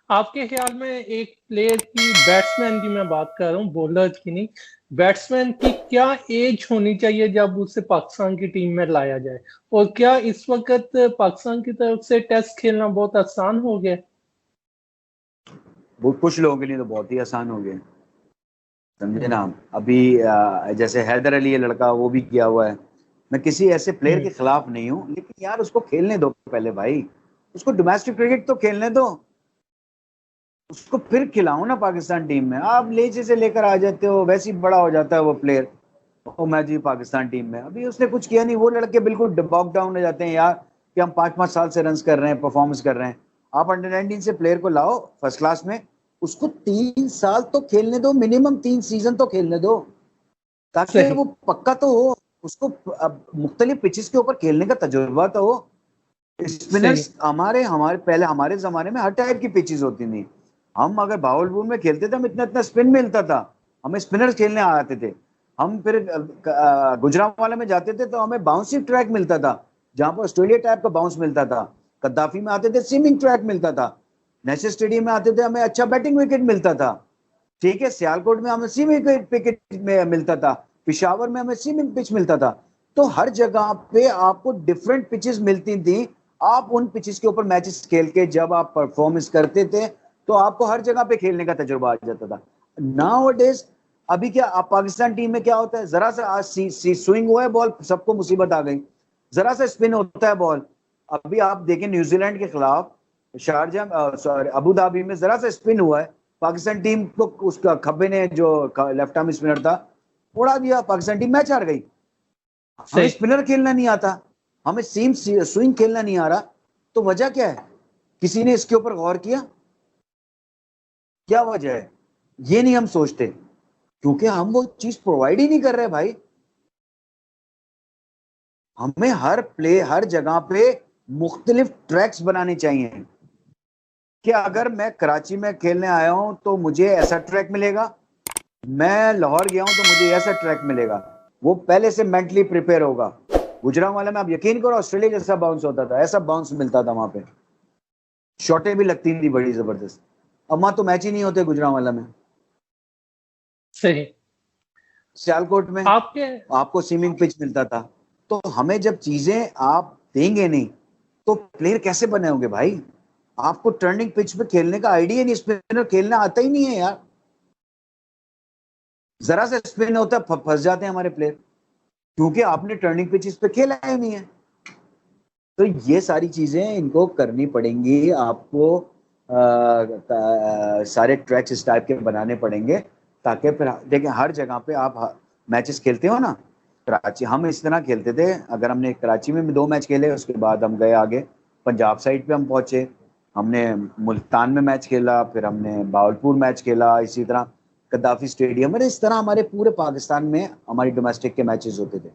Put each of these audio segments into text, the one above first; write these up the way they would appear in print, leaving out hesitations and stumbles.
आपके ख्याल में एक प्लेयर की, बैट्समैन की मैं बात कर रहा हूँ, बॉलर की नहीं, बैट्समैन की क्या एज होनी चाहिए जब उसे पाकिस्तान की टीम में लाया जाए? और क्या इस वक्त पाकिस्तान की तरफ से टेस्ट खेलना बहुत आसान हो गया? वो कुछ लोगों के लिए तो बहुत ही आसान हो गया, समझे ना। अभी जैसे हैदर अली, ये लड़का, वो भी किया हुआ है। मैं किसी ऐसे प्लेयर के हम्म। खिलाफ नहीं हूँ, लेकिन यार उसको खेलने दो पहले भाई। उसको डोमेस्टिक क्रिकेट तो खेलने दो, उसको फिर खिलाओ ना पाकिस्तान टीम में। आप लेजे से लेकर आ जाते हो, वैसे ही बड़ा हो जाता है वो प्लेयर। ओ मैं जी पाकिस्तान टीम में, अभी उसने कुछ किया नहीं। वो लड़के बिल्कुल बॉक डाउन हो जाते हैं यार, कि हम 5-5 साल से रन कर रहे हैं, परफॉर्मेंस कर रहे हैं। आप अंडर 19 से प्लेयर को लाओ फर्स्ट क्लास में, उसको 3 साल तो खेलने दो, मिनिमम 3 सीजन तो खेलने दो, ताकि सही। वो पक्का तो हो। उसको अब मुख्तलिफ पिचेस के ऊपर खेलने का तजुर्बा तो हो। सही। स्पिनर्स हमारे हमारे पहले हमारे जमाने में हर टाइप की पिचेस होती थी। हम अगर बावलपुर में खेलते थे, हम इतना इतना स्पिन मिलता था, हमें स्पिनर्स खेलने आते थे। हम फिर गुजरांवाला में जाते थे तो हमें बाउंसी ट्रैक मिलता था, जहां पर ऑस्ट्रेलिया टाइप का बाउंस मिलता था। कद्दाफी में आते थे, सीमिंग ट्रैक मिलता था। नेशनल स्टेडियम में आते थे, हमें अच्छा बैटिंग विकेट मिलता था। ठीक है, सियालकोट में हमें सीमिंग विकेट में मिलता था, पिशावर में हमें सीमिंग पिच मिलता था। तो हर जगह पे आपको डिफरेंट पिचेस मिलती थी। आप उन पिचेस के ऊपर मैचेस खेल के जब आप परफॉर्मेंस करते थे, तो आपको हर जगह पे खेलने का तजुर्बा आ जाता था। नाउ डेज अभी क्या, आप पाकिस्तान टीम में क्या होता है, जरा सा आज स्विंग हुआ है बॉल, सबको मुसीबत आ गई। जरा सा स्पिन होता है बॉल। अभी आप देखें न्यूजीलैंड के खिलाफ शारजा, सॉरी, अबू धाबी में जरा सा स्पिन हुआ है, पाकिस्तान टीम को उसका खब्बे ने, जो लेफ्ट आर्म स्पिनर था, उड़ा दिया, पाकिस्तान टीम मैच हार गई। हमें सही। स्पिनर खेलना नहीं आता, हमें सीम स्विंग खेलना नहीं आ रहा। तो वजह क्या है? किसी ने इसके ऊपर गौर किया? क्या वजह है? ये नहीं हम सोचते, क्योंकि हम वो चीज प्रोवाइड ही नहीं कर रहे भाई। हमें हर जगह पे मुख्तलिफ ट्रैक्स बनाने चाहिए, कि अगर मैं कराची में खेलने आया हूं तो मुझे ऐसा ट्रैक मिलेगा, मैं लाहौर गया हूं तो मुझे ऐसा ट्रैक मिलेगा। वो पहले से मेंटली प्रिपेयर होगा। गुजरांवाला में आप यकीन करो, ऑस्ट्रेलिया जैसा बाउंस होता था, ऐसा बाउंस मिलता था वहां पे। शॉटें भी लगती थी बड़ी जबरदस्त। अब वहां तो मैच ही नहीं होते गुजरांवाला में। सही। सियालकोट में आपके। आपको स्विमिंग पिच मिलता था। तो हमें जब चीजें आप देंगे नहीं, तो प्लेयर कैसे बने होंगे भाई? आपको टर्निंग पिच पे खेलने का आइडिया नहीं, स्पिनर खेलना आता ही नहीं है यार। जरा सा स्पिन होता है, फंस जाते हैं हमारे प्लेयर, क्योंकि आपने टर्निंग पिचेस पे खेला ही नहीं है। तो ये सारी चीजें इनको करनी पड़ेंगी आपको। सारे ट्रैक्स इस टाइप के बनाने पड़ेंगे, ताकि फिर देखिए हर जगह पे आप मैचेस खेलते हो ना। कराची हम इस तरह खेलते थे, अगर हमने कराची में भी 2 मैच खेले, उसके बाद हम गए आगे पंजाब साइड पे हम पहुंचे। हमने मुल्तान में मैच खेला, फिर हमने बावलपुर मैच खेला, इसी तरह कद्दाफी स्टेडियम में। इस तरह हमारे पूरे पाकिस्तान में हमारी डोमेस्टिक के मैचेस होते थे।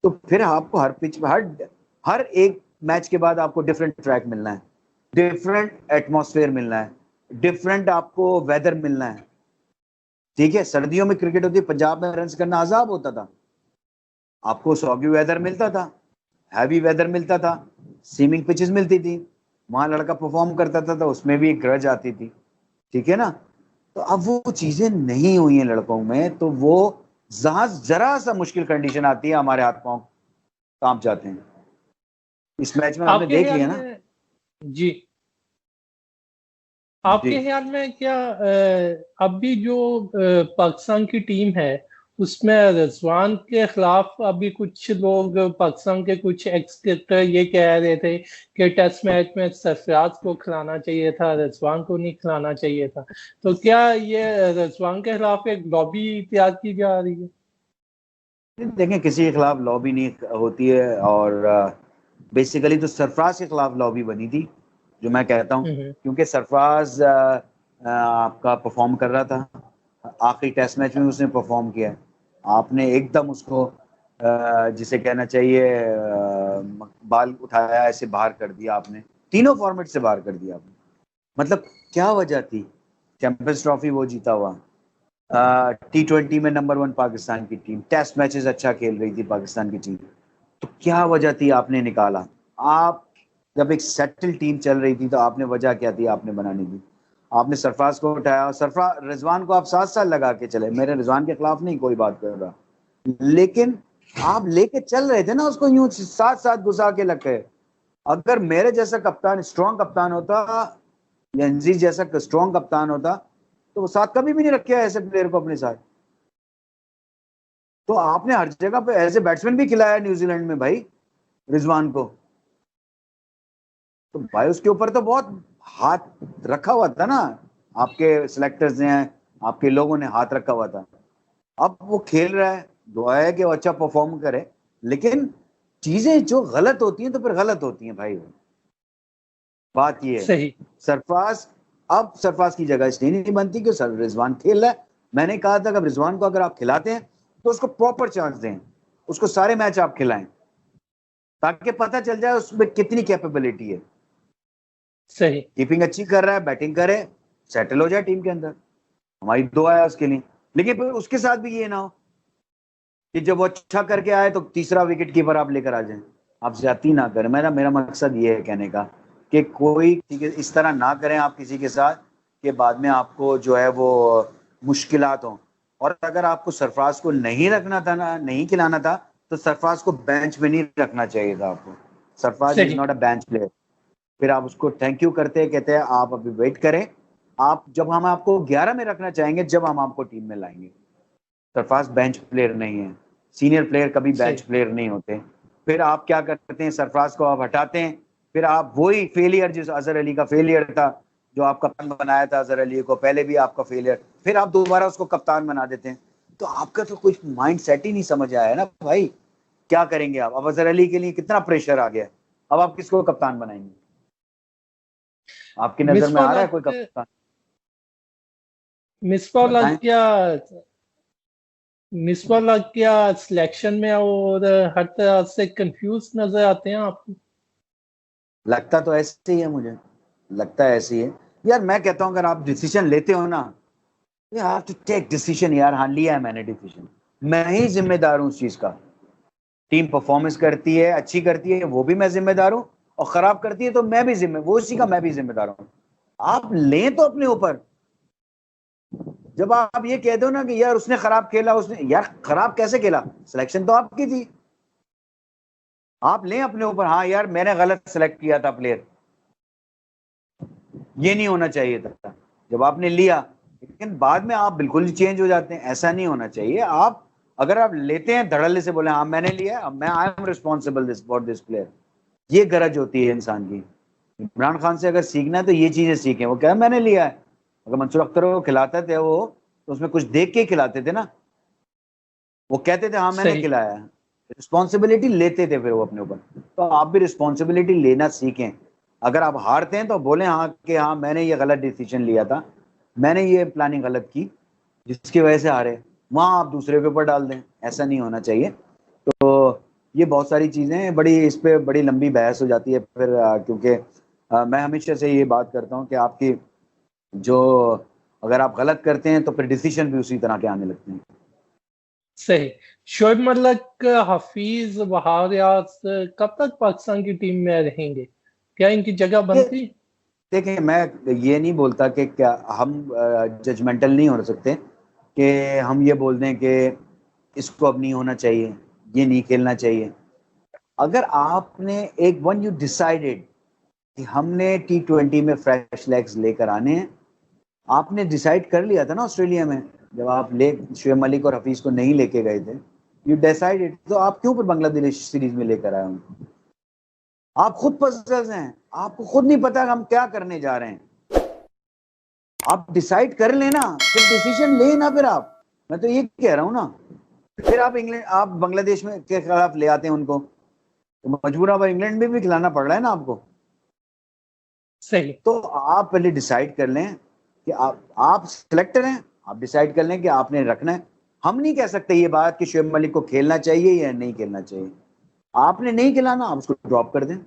तो फिर आपको हर पिच पे, हर हर एक मैच के बाद आपको डिफरेंट ट्रैक मिलना है, डिफरेंट एटमॉस्फेयर मिलना है, डिफरेंट आपको वेदर मिलना है। ठीक है, सर्दियों में क्रिकेट होती है, पंजाब में रन करना अजाब होता था। आपको सॉगी वेदर मिलता था, हैवी वेदर मिलता था, सीमिंग पिचेस मिलती थी, वहां लड़का परफॉर्म करता था, तो उसमें भी एक ग्रज आती थी। ठीक है ना। तो अब वो चीजें नहीं हुई हैं लड़कों में, तो वो जहां जरा सा मुश्किल कंडीशन आती है, हमारे हाथ पांव कांप जाते हैं। इस मैच में आपने आपके देख ख्याल लिया ना। में। जी। आपके जी। ख्याल में क्या अभी जो पाकिस्तान की टीम है, उसमें रिजवान के खिलाफ अभी कुछ लोग, पाकिस्तान के कुछ एक्स क्रिकेटर ये कह रहे थे कि टेस्ट मैच में सरफराज को खिलाना चाहिए था, रिजवान को नहीं खिलाना चाहिए था। तो क्या ये रिजवान के खिलाफ एक लॉबी तैयार की जा रही है? देखें, किसी के खिलाफ लॉबी नहीं होती है, और बेसिकली तो सरफराज के खिलाफ लॉबी बनी थी, जो मैं कहता हूँ। हम्म। क्योंकि सरफराज आपका परफॉर्म कर रहा था, आखिरी टेस्ट मैच में उसने परफॉर्म किया है। आपने एकदम उसको जिसे कहना चाहिए बाल उठाया, ऐसे बाहर कर दिया आपने, तीनों फॉर्मेट से बाहर कर दिया आपने। मतलब क्या वजह थी? चैंपियंस ट्रॉफी वो जीता हुआ, T20 में नंबर 1 पाकिस्तान की टीम, टेस्ट मैचेस अच्छा खेल रही थी पाकिस्तान की टीम। तो क्या वजह थी आपने निकाला? आप जब एक सेटल टीम चल रही थी, तो आपने वजह क्या थी आपने बनाने की? आपने सरफराज को उठाया, सरफराज रिजवान को आप 7 साल लगा के चले, मेरे रिजवान के खिलाफ नहीं कोई बात कर रहा, लेकिन आप लेके चल रहे थे ना उसको, यूं 7 साल घुसा के लग गए। अगर मेरे जैसा कप्तान स्ट्रॉन्ग कप्तान होता या अजीज जैसा स्ट्रॉन्ग कप्तान होता तो वो साथ कभी भी नहीं रखे ऐसे प्लेयर को अपने साथ। तो आपने हर जगह पे एज ए बैट्समैन भी खिलाया न्यूजीलैंड में भाई रिजवान को, तो भाई उसके ऊपर तो बहुत हाथ रखा हुआ था ना, आपके सिलेक्टर्स ने, आपके लोगों ने हाथ रखा हुआ था। अब वो खेल रहा है, दुआ है कि वो अच्छा परफॉर्म करे, लेकिन चीजें जो गलत होती हैं तो फिर गलत होती हैं भाई। बात ये है सही। सरफराज, अब सरफराज की जगह इसलिए नहीं बनती कि रिजवान खेल रहा है। मैंने कहा था कि रिजवान को अगर आप खिलाते हैं तो उसको प्रॉपर चांस दें, उसको सारे मैच आप खिलाएं ताकि पता चल जाए उसमें कितनी कैपेबिलिटी है। सही। कीपिंग अच्छी कर रहा है, बैटिंग करे, सेटल हो जाए टीम के अंदर, हमारी दुआ है उसके लिए। लेकिन फिर उसके साथ भी ये ना हो कि जब वो अच्छा करके आए तो तीसरा विकेट कीपर आप लेकर आ जाए। आप ज्यादती ना करें, मेरा मेरा मकसद ये है कहने का कि कोई ठीक है इस तरह ना करें आप किसी के साथ कि बाद में आपको जो है वो मुश्किलात हों। और अगर आपको सरफराज को नहीं रखना था ना, नहीं खिलाना था, तो सरफराज को बेंच में नहीं रखना चाहिए था आपको। सरफराज इज सही। Not a bench player. फिर आप उसको थैंक यू करते हैं, कहते हैं आप अभी वेट करें, आप जब हम आपको 11 में रखना चाहेंगे जब हम आपको टीम में लाएंगे। सरफराज बेंच प्लेयर नहीं है, सीनियर प्लेयर कभी बेंच सही। प्लेयर नहीं होते। फिर आप क्या करते हैं, सरफराज को आप हटाते हैं, फिर आप वही फेलियर जिस अजहर अली का फेलियर था, जो आप कप्तान बनाया था अजहर अली को, पहले भी आपका फेलियर, फिर आप दोबारा उसको कप्तान बना देते हैं। तो आपका तो कुछ माइंड सेट ही नहीं समझ आया ना भाई, क्या करेंगे आप? अब अजहर अली के लिए कितना प्रेशर आ गया, अब आप किसको कप्तान बनाएंगे? आपकी नजर में आ मिसफॉल रहा है लग कोई कप्तान? मिसफॉल लग बताएं। गया। मिसफॉल लग गया सिलेक्शन में, और हर तरह से कंफ्यूज नजर आते हैं आपको। लगता तो ऐसे ही है मुझे, लगता है ऐसे ही है यार। मैं कहता हूँ अगर आप डिसीजन लेते हो ना, you have to take decision यार। हाँ लिया है मैंने डिसीजन, मैं ही जिम्मेदार हूँ उस चीज का। टीम परफॉर्मेंस करती है, अच्छी करती है, वो भी मैं जिम्मेदार हूँ, और खराब करती है तो मैं भी वो उसी का मैं भी जिम्मेदार हूँ। आप लें तो अपने ऊपर। जब आप ये कह दो ना कि यार उसने खराब खेला, उसने यार खराब कैसे खेला, सिलेक्शन तो आपकी थी। आप लें अपने ऊपर, हाँ यार मैंने गलत सेलेक्ट किया था प्लेयर, ये नहीं होना चाहिए था। जब आपने लिया, लेकिन बाद में आप बिल्कुल ही चेंज हो जाते हैं, ऐसा नहीं होना चाहिए। आप अगर आप लेते हैं धड़ल्ले से बोले हाँ मैंने लिया, अब मैं I am responsible this for this player, ये गरज होती है इंसान की। इमरान खान से अगर सीखना है तो ये चीजें सीखें। वो क्या मैंने लिया है, अगर मंसूर अख्तर को खिलाते थे वो, तो उसमें कुछ देख के ही खिलाते थे ना, वो कहते थे हाँ मैंने सही। खिलाया है, रिस्पॉन्सिबिलिटी लेते थे फिर वो अपने ऊपर। तो आप भी रिस्पॉन्सिबिलिटी लेना सीखें। अगर आप हारते हैं तो बोले हाँ कि हाँ मैंने ये गलत डिसीजन लिया था, मैंने ये प्लानिंग गलत की जिसकी वजह से हारे, वहां आप दूसरे के ऊपर डाल दें, ऐसा नहीं होना चाहिए। तो ये बहुत सारी चीजें हैं, बड़ी इस पे बड़ी लंबी बहस हो जाती है फिर, क्योंकि मैं हमेशा से ये बात करता हूँ कि आपकी जो, अगर आप गलत करते हैं तो फिर डिसीजन भी उसी तरह के आने लगते हैं। सही। शोएब मलिक, हफीज, वहाब रियाज कब तक पाकिस्तान की टीम में रहेंगे? क्या इनकी जगह ये बनती? देखिए, मैं ये नहीं बोलता कि क्या हम जजमेंटल नहीं हो सकते कि हम ये बोल दें कि इसको अब नहीं होना चाहिए, ये नहीं खेलना चाहिए। अगर आपने एक वन यू डिसाइडेड कि हमने T20 में फ्रेश लेग्स लेकर आने हैं, आपने डिसाइड कर लिया था ना ऑस्ट्रेलिया में, जब आप ले शुएब मलिक और हफीज को नहीं लेके गए थे, यू डिसाइडेड, तो आप क्यों फिर बांग्लादेश सीरीज में लेकर आए हो? आप खुद पजल्स हैं, आपको खुद नहीं पता हम क्या करने जा रहे हैं। आप डिसाइड कर लेना, फिर डिसीजन लेना। फिर आप, मैं तो ये कह रहा हूं ना, फिर आप इंग्लैंड, आप बांग्लादेश में के खिलाफ ले आते हैं उनको, तो मजबूर अब इंग्लैंड में भी खिलाना पड़ रहा है ना आपको। सही। तो आप पहले डिसाइड कर लें कि आप सिलेक्टर हैं, आप डिसाइड कर लें कि आपने रखना है। हम नहीं कह सकते ये बात कि शुएब मलिक को खेलना चाहिए या नहीं खेलना चाहिए। आपने नहीं खिलाना, आप उसको ड्रॉप कर दें।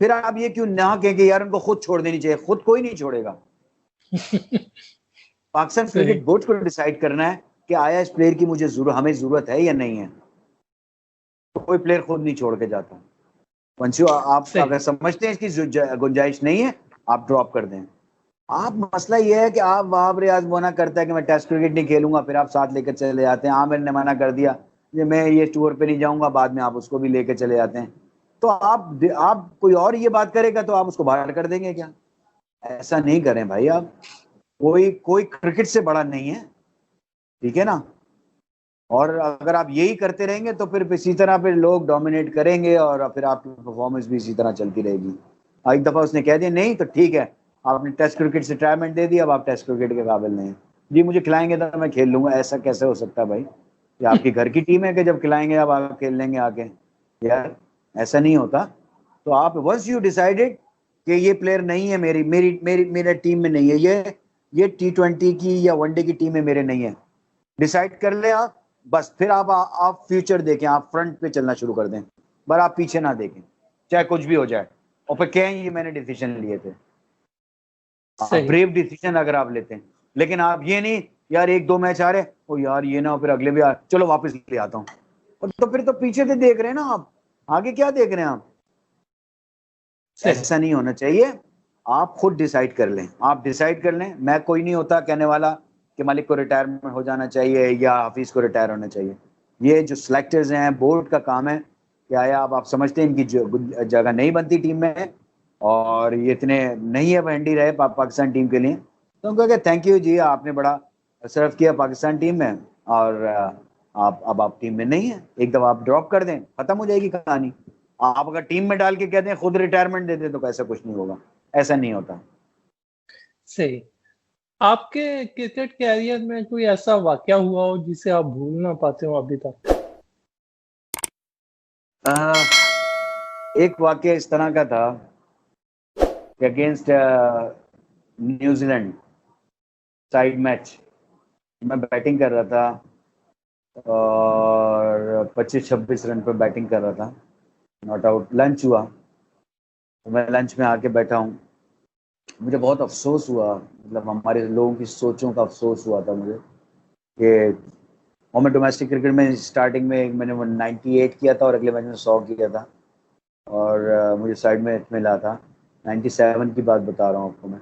फिर आप ये क्यों ना कहें कि यार उनको खुद छोड़ देनी चाहिए, खुद कोई नहीं छोड़ेगा। पाकिस्तान सही। क्रिकेट बोर्ड को डिसाइड करना है कि आया इस प्लेयर की मुझे हमें जरूरत है या नहीं है। कोई प्लेयर खुद नहीं छोड़ के जाता। वंशु, आप सही। अगर समझते हैं इसकी गुंजाइश नहीं है, आप ड्रॉप कर दें। आप मसला ये है कि आप वहां रियाज मना करता है कि मैं टेस्ट क्रिकेट नहीं खेलूंगा, फिर आप साथ लेकर चले जाते हैं। आमिर ने मना कर दिया कि मैं ये टूर पे नहीं जाऊंगा, बाद में आप उसको भी लेकर चले जाते हैं। तो आप कोई और ये बात करेगा तो आप उसको बाहर कर देंगे क्या? ऐसा नहीं करें भाई आप। कोई कोई क्रिकेट से बड़ा नहीं है, ठीक है ना? और अगर आप यही करते रहेंगे तो फिर इसी तरह फिर लोग डोमिनेट करेंगे और फिर आपकी परफॉर्मेंस भी इसी तरह चलती रहेगी। एक दफा उसने कह दिया नहीं तो ठीक है, आपने टेस्ट क्रिकेट से रिटायरमेंट दे दी, अब आप टेस्ट क्रिकेट के काबिल नहीं हैं। जी मुझे खिलाएंगे तो मैं खेल लूंगा, ऐसा कैसे हो सकता है भाई? ये आपकी घर की टीम है कि जब खिलाएंगे अब आप खेल लेंगे आके? यार ऐसा नहीं होता। तो आप वंस यू डिसाइडेड कि ये प्लेयर नहीं है, मेरी मेरी मेरी मेरे टीम में नहीं है, ये T20 की या वनडे की टीम में मेरे नहीं है, डिसाइड कर ले आप। बस फिर आप फ्यूचर देखें, आप फ्रंट पे चलना शुरू कर दें, पर आप पीछे ना देखें, चाहे कुछ भी हो जाए। और फिर कहें ये मैंने डिसीजन लिए थे। आप सही। ब्रेव डिसीजन अगर आप लेते हैं, लेकिन आप ये नहीं यार एक दो मैच आ रहे ओ यार ये ना हो, फिर अगले भी चलो वापस ले आता हूँ। और तो फिर तो पीछे से देख रहे हैं ना आप, आगे क्या देख रहे हैं आप? सही। ऐसा नहीं होना चाहिए। आप खुद डिसाइड कर लें, आप डिसाइड कर लें। मैं कोई नहीं होता कहने वाला कि मालिक को रिटायरमेंट हो जाना चाहिए या हफीज को रिटायर होना चाहिए। ये जो सिलेक्टर्स हैं, बोर्ड का काम है। क्या है, आप समझते हैं इनकी जगह नहीं बनती टीम में और ये इतने नहीं है हैंडी रहे पाकिस्तान टीम के लिए, तो उनको कहा थैंक यू जी, आपने बड़ा सर्व किया पाकिस्तान टीम में, और आप टीम में नहीं है, एक दफा आप ड्रॉप कर दें, खत्म हो जाएगी कहानी। आप अगर टीम में डाल के कहते हैं खुद रिटायरमेंट दे दें तो ऐसा कुछ नहीं होगा, ऐसा नहीं होता। सही। आपके क्रिकेट कैरियर में कोई ऐसा वाकया हुआ हो जिसे आप भूल ना पाते हो अभी तक? एक वाक्य इस तरह का था कि अगेंस्ट न्यूजीलैंड साइड मैच मैं बैटिंग कर रहा था और 25-26 रन पर बैटिंग कर रहा था, नॉट आउट। लंच हुआ तो मैं लंच में आके बैठा हूँ, मुझे बहुत अफसोस हुआ, मतलब हमारे लोगों की सोचों का अफसोस हुआ था मुझे कि, और मैं डोमेस्टिक क्रिकेट में स्टार्टिंग में मैंने 98 किया था और अगले मैच में 100 किया था, और मुझे साइड में मिला था। 97 की बात बता रहा हूँ आपको मैं,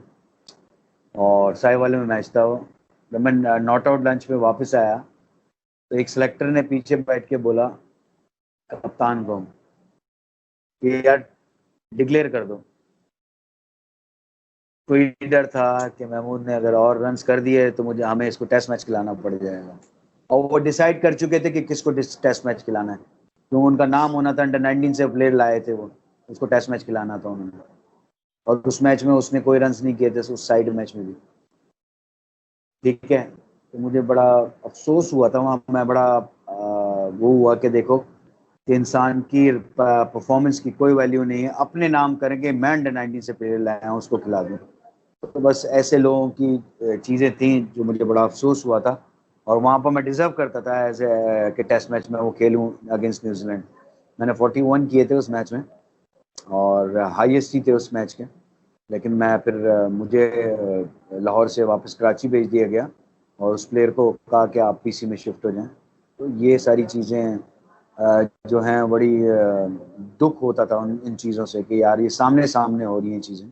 और साई वाले में मैच था वो। जब मैं नॉट आउट लंच में वापस आया तो एक सिलेक्टर ने पीछे बैठ के बोला कप्तान को कि यार डिक्लेयर कर दो। कोई डर था कि महमूद ने अगर और रन्स कर दिए तो मुझे हमें इसको टेस्ट मैच खिलाना पड़ जाएगा, और वो डिसाइड कर चुके थे कि किसको टेस्ट मैच खिलाना है, क्योंकि उनका नाम होना था, अंडर 19 से प्लेयर लाए थे वो, उसको टेस्ट मैच खिलाना था उन्होंने। और उस मैच में उसने कोई रन्स नहीं किए थे, उस साइड मैच में भी, ठीक है। तो मुझे बड़ा अफसोस हुआ था वहाँ, मैं बड़ा वो हुआ कि देखो कि इंसान की परफॉर्मेंस की कोई वैल्यू नहीं है, अपने नाम करेंगे मैं अंडर 19 से प्लेयर लाया हूँ उसको खिला दूँ। तो बस ऐसे लोगों की चीज़ें थी जो मुझे बड़ा अफसोस हुआ था, और वहाँ पर मैं डिजर्व करता था एज ए कि टेस्ट मैच में वो खेलूँ अगेंस्ट न्यूजीलैंड। मैंने 41 किए थे उस मैच में और हाईएस्ट ही थे उस मैच के, लेकिन मैं फिर मुझे लाहौर से वापस कराची भेज दिया गया और उस प्लेयर को कहा कि आप पीसी में शिफ्ट हो जाएं। तो ये सारी चीज़ें जो हैं बड़ी दुख होता था उन इन चीज़ों से कि यार ये सामने सामने हो रही हैं चीज़ें,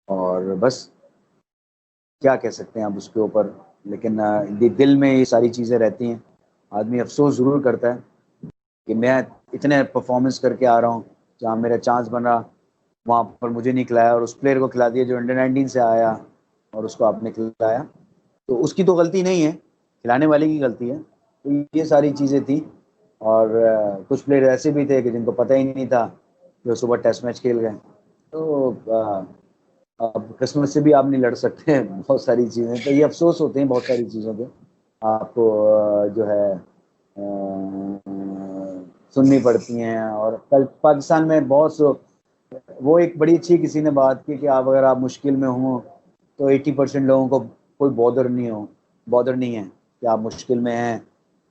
और बस क्या कह सकते हैं आप उसके ऊपर। लेकिन दिल में ये सारी चीज़ें रहती हैं, आदमी अफसोस ज़रूर करता है कि मैं इतने परफॉर्मेंस करके आ रहा हूँ, जहाँ मेरा चांस बन रहा वहाँ पर मुझे नहीं खिलाया, और उस प्लेयर को खिला दिया जो अंडर 19 से आया और उसको आपने खिलाया। तो उसकी तो गलती नहीं है, खिलाने वाले की गलती है। तो ये सारी चीज़ें थी, और कुछ प्लेयर ऐसे भी थे कि जिनको पता ही नहीं था कि वो सुबह टेस्ट मैच खेल गए। तो अब किस्मत से भी आप नहीं लड़ सकते हैं बहुत सारी चीज़ें, तो ये अफसोस होते हैं बहुत सारी चीज़ों के, आपको जो है सुननी पड़ती हैं। और कल पाकिस्तान में बहुत वो एक बड़ी अच्छी किसी ने बात की कि आप अगर आप मुश्किल में हो तो 80% लोगों को कोई बॉदर नहीं है कि आप मुश्किल में हैं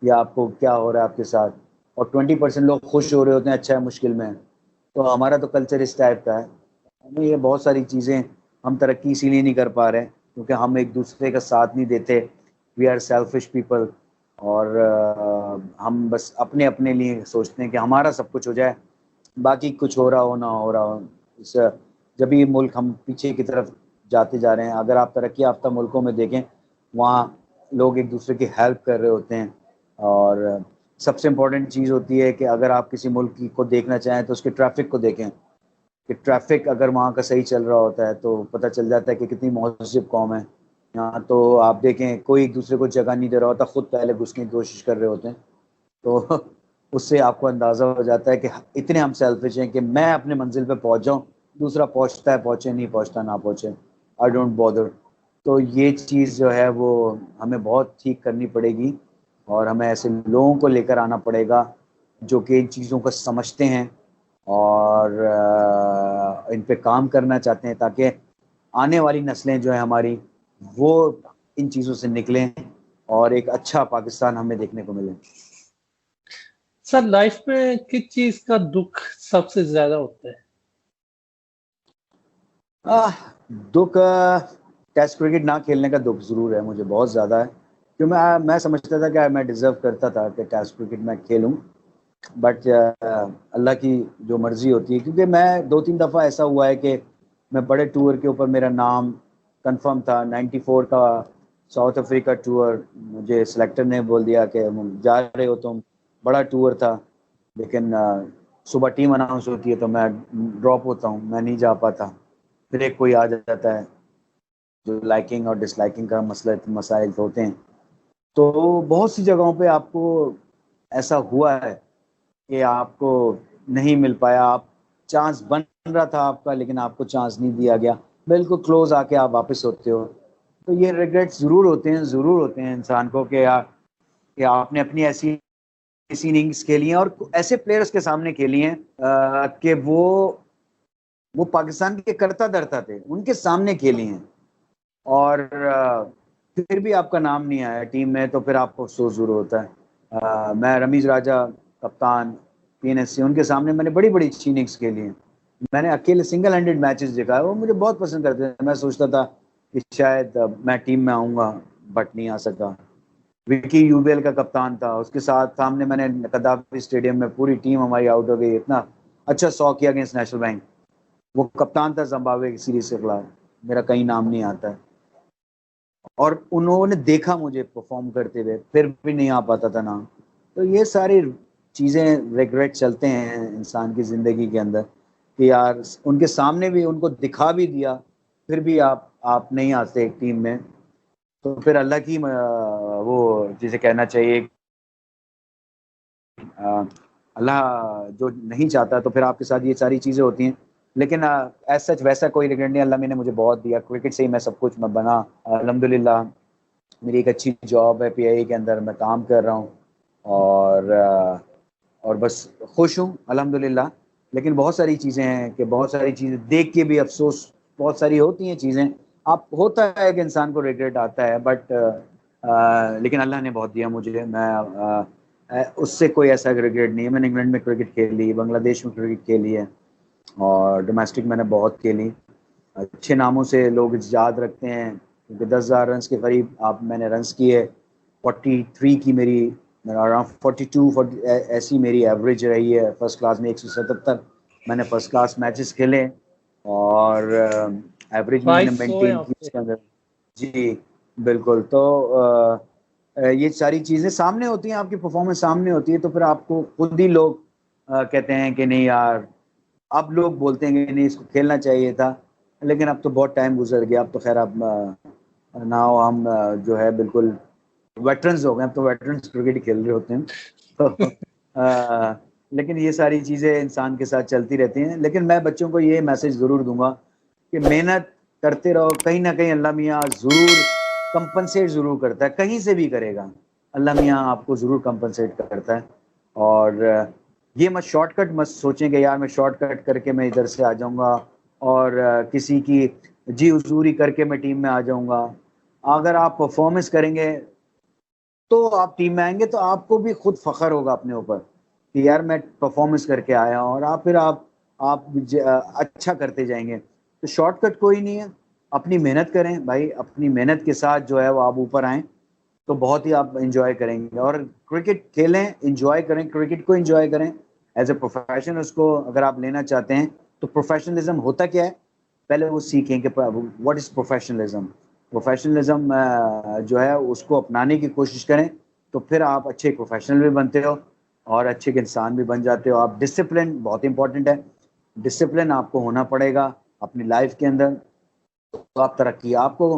या आपको क्या हो रहा है आपके साथ, और 20% लोग खुश हो रहे होते हैं अच्छा है मुश्किल में है। तो हमारा तो कल्चर इस टाइप का है। हमें ये बहुत सारी चीज़ें, हम तरक्की इसीलिए नहीं कर पा रहे क्योंकि हम एक दूसरे का साथ नहीं देते। वी आर सेल्फिश पीपल, और हम बस अपने अपने लिए सोचते हैं कि हमारा सब कुछ हो जाए, बाकी कुछ हो रहा हो ना हो रहा हो। इस जब ये मुल्क हम पीछे की तरफ जाते जा रहे हैं। अगर आप तरक्की याफ्ता मुल्कों में देखें, वहाँ लोग एक दूसरे की हेल्प कर रहे होते हैं। और सबसे इम्पोर्टेंट चीज़ होती है कि अगर आप किसी मुल्क को देखना चाहें तो उसके ट्रैफिक को देखें, कि ट्रैफिक अगर वहाँ का सही चल रहा होता है तो पता चल जाता है कि कितनी महज़िब कौम है। यहाँ तो आप देखें, कोई एक दूसरे को जगह नहीं दे रहा होता, खुद पहले घुसने की कोशिश कर रहे होते हैं। तो उससे आपको अंदाज़ा हो जाता है कि इतने हम सेल्फिश हैं कि मैं अपने मंजिल पे पहुंच जाऊं, दूसरा पहुंचता है पहुंचे, नहीं पहुंचता ना पहुंचे, आई डोंट बॉदर। तो ये चीज़ जो है वो हमें बहुत ठीक करनी पड़ेगी, और हमें ऐसे लोगों को लेकर आना पड़ेगा जो कि इन चीज़ों को समझते हैं और इन पे काम करना चाहते हैं, ताकि आने वाली नस्लें जो है हमारी, वो इन चीज़ों से निकलें और एक अच्छा पाकिस्तान हमें देखने को मिले। सर, लाइफ में किस चीज का दुख सबसे ज्यादा होता है? आह, दुख, टेस्ट क्रिकेट ना खेलने का दुख जरूर है, मुझे बहुत ज़्यादा है। क्यों, मैं समझता था कि मैं डिज़र्व करता था कि टेस्ट क्रिकेट मैं खेलूं। बट अल्लाह की जो मर्ज़ी होती है, क्योंकि मैं 2-3 दफ़ा ऐसा हुआ है कि मैं बड़े टूर के ऊपर मेरा नाम कंफर्म था। 94 का साउथ अफ्रीका टूर, मुझे सिलेक्टर ने बोल दिया कि जा रहे हो तुम, बड़ा टूर था। लेकिन सुबह टीम अनाउंस होती है तो मैं ड्रॉप होता हूँ, मैं नहीं जा पाता। फिर एक कोई आ जाता है, जो लाइकिंग और डिसलाइकिंग का मसला, मसाइल होते हैं। तो बहुत सी जगहों पे आपको ऐसा हुआ है कि आपको नहीं मिल पाया, आप चांस बन रहा था आपका लेकिन आपको चांस नहीं दिया गया, बिल्कुल क्लोज आके आप वापस होते हो। तो ये रिग्रेट्स ज़रूर होते हैं, ज़रूर होते हैं इंसान को, कि आपने अपनी ऐसी ऐसी इनिंग्स खेली हैं और ऐसे प्लेयर्स के सामने खेली हैं कि वो पाकिस्तान के करता धरता थे, उनके सामने खेली हैं, और फिर भी आपका नाम नहीं आया टीम में, तो फिर आपको अफसोस जरूर होता है। मैं रमीज राजा, कप्तान PNSC, उनके सामने मैंने बड़ी बड़ी अच्छी इनिंग्स खेली हैं। मैंने अकेले सिंगल हैंडेड मैचेस देखा है, वो मुझे बहुत पसंद करते हैं। मैं सोचता था कि शायद मैं टीम में आऊँगा, बट नहीं आ सका। विकी यूबेल का कप्तान था, उसके साथ सामने मैंने कदाफी स्टेडियम में पूरी टीम हमारी आउट हो गई, इतना अच्छा 100 किया अगेंस्ट नेशनल बैंक। वो कप्तान था जिम्बाब्वे की सीरीज के खिलाफ, मेरा कहीं नाम नहीं आता है। और उन्होंने देखा मुझे परफॉर्म करते हुए, फिर भी नहीं आ पाता था नाम। तो ये सारी चीज़ें, रिग्रेट चलते हैं इंसान की ज़िंदगी के अंदर, कि यार उनके सामने भी उनको दिखा भी दिया, फिर भी आप नहीं आते एक टीम में। तो फिर अल्लाह की वो जिसे कहना चाहिए, अल्लाह जो नहीं चाहता तो फिर आपके साथ ये सारी चीज़ें होती हैं। लेकिन एज सच वैसा कोई रिग्रेट नहीं, अल्लाह ने मुझे बहुत दिया, क्रिकेट से ही मैं सब कुछ मैं बना, अल्हम्दुलिल्लाह। मेरी एक अच्छी जॉब है PIA के अंदर, मैं काम कर रहा हूँ, और और बस खुश हूँ अल्हम्दुलिल्लाह। लेकिन बहुत सारी चीज़ें हैं कि बहुत सारी चीज़ें देख के भी अफसोस, बहुत सारी होती हैं चीज़ें, आप होता है कि इंसान को रिग्रेट आता है, बट लेकिन अल्लाह ने बहुत दिया मुझे। मैं उससे कोई ऐसा रिग्रेट नहीं है। मैंने इंग्लैंड में क्रिकेट खेली, बांग्लादेश में क्रिकेट खेली है, और डोमेस्टिक मैंने बहुत खेली। अच्छे नामों से लोग याद रखते हैं, क्योंकि 10,000 रन के करीब मैंने रन्स किए। 43 की मेरी, अराउंड 42 40 ऐसी मेरी एवरेज रही है। फर्स्ट क्लास में 177 मैंने फर्स्ट क्लास मैचेस खेले, और एवरेज भी मैंने 2200 है मेंटेन की आपके। उसके अंदर। जी बिल्कुल। तो ये सारी चीज़ें सामने होती हैं, आपकी परफॉर्मेंस सामने होती है, तो फिर आपको खुद ही लोग कहते हैं कि नहीं यार, अब लोग बोलते हैं कि नहीं इसको खेलना चाहिए था। लेकिन अब तो बहुत टाइम गुजर गया, अब तो खैर अब नाउ हम जो है बिल्कुल वेटरन्स हो गए, अब तो वेटरन्स क्रिकेट ही खेल रहे होते हैं। तो लेकिन ये सारी चीज़ें इंसान के साथ चलती रहती हैं। लेकिन मैं बच्चों को ये मैसेज ज़रूर दूंगा कि मेहनत करते रहो, कहीं ना कहीं अल्लाह मियाँ ज़रूर कंपनसेट ज़रूर करता है, कहीं से भी करेगा, अल्लाह मियाँ आपको ज़रूर कंपनसेट करता है। और ये मत शॉर्टकट मत सोचें कि यार मैं शॉर्टकट करके मैं इधर से आ जाऊंगा, और किसी की जी हुजूरी करके मैं टीम में आ जाऊंगा। अगर आप परफॉर्मेंस करेंगे तो आप टीम में आएंगे, तो आपको भी खुद फख्र होगा अपने ऊपर कि यार मैं परफॉर्मेंस करके आया हूँ, और आप फिर अच्छा करते जाएंगे। तो शॉर्टकट कोई नहीं है, अपनी मेहनत करें भाई, अपनी मेहनत के साथ जो है वो आप ऊपर आएँ, तो बहुत ही आप इंजॉय करेंगे। और क्रिकेट खेलें, इंजॉय करें, क्रिकेट को इंजॉय करें एज ए प्रोफेशन। उसको अगर आप लेना चाहते हैं तो प्रोफेशनलिज्म होता क्या है, पहले वो सीखें कि व्हाट इज प्रोफेशनलिज्म। प्रोफेशनलिज्म जो है उसको अपनाने की कोशिश करें, तो फिर आप अच्छे प्रोफेशनल भी बनते हो और अच्छे इंसान भी बन जाते हो। आप डिसिप्लिन बहुत इंपॉर्टेंट है, डिसिप्लिन आपको होना पड़ेगा अपनी लाइफ के अंदर, तो आप तरक्की आपको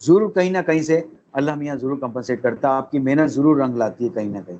जरूर कहीं ना कहीं से अल्लाह मियाँ जरूर कंपनसेट करता है, आपकी मेहनत जरूर रंग लाती है कहीं ना कहीं।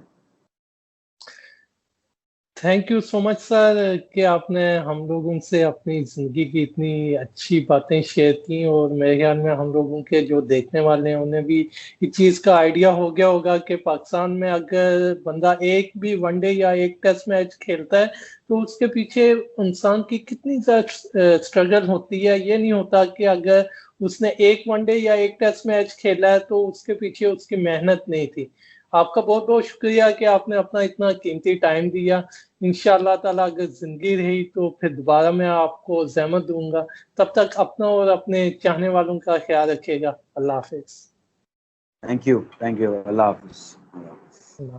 Thank you so much sir कि आपने हम लोगों से अपनी जिंदगी की इतनी अच्छी बातें शेयर की, और मेरे ख्याल में हम लोगों के जो देखने वाले हैं उन्हें भी इस चीज का आइडिया हो गया होगा कि पाकिस्तान में अगर बंदा एक भी वनडे या एक टेस्ट मैच खेलता है तो उसके पीछे इंसान की कितनी ज्यादा स्ट्रगल होती है। ये नहीं होता कि अगर उसने एक वनडे या एक टेस्ट मैच खेला है तो उसके पीछे उसकी मेहनत नहीं थी। आपका बहुत बहुत शुक्रिया कि आपने अपना इतना कीमती टाइम दिया। इंशाअल्लाह ताला अगर जिंदगी रही तो फिर दोबारा मैं आपको ज़हमत दूंगा। तब तक अपना और अपने चाहने वालों का ख्याल रखिएगा। अल्लाह हाफिज। Thank you, Allah Hafiz. Allah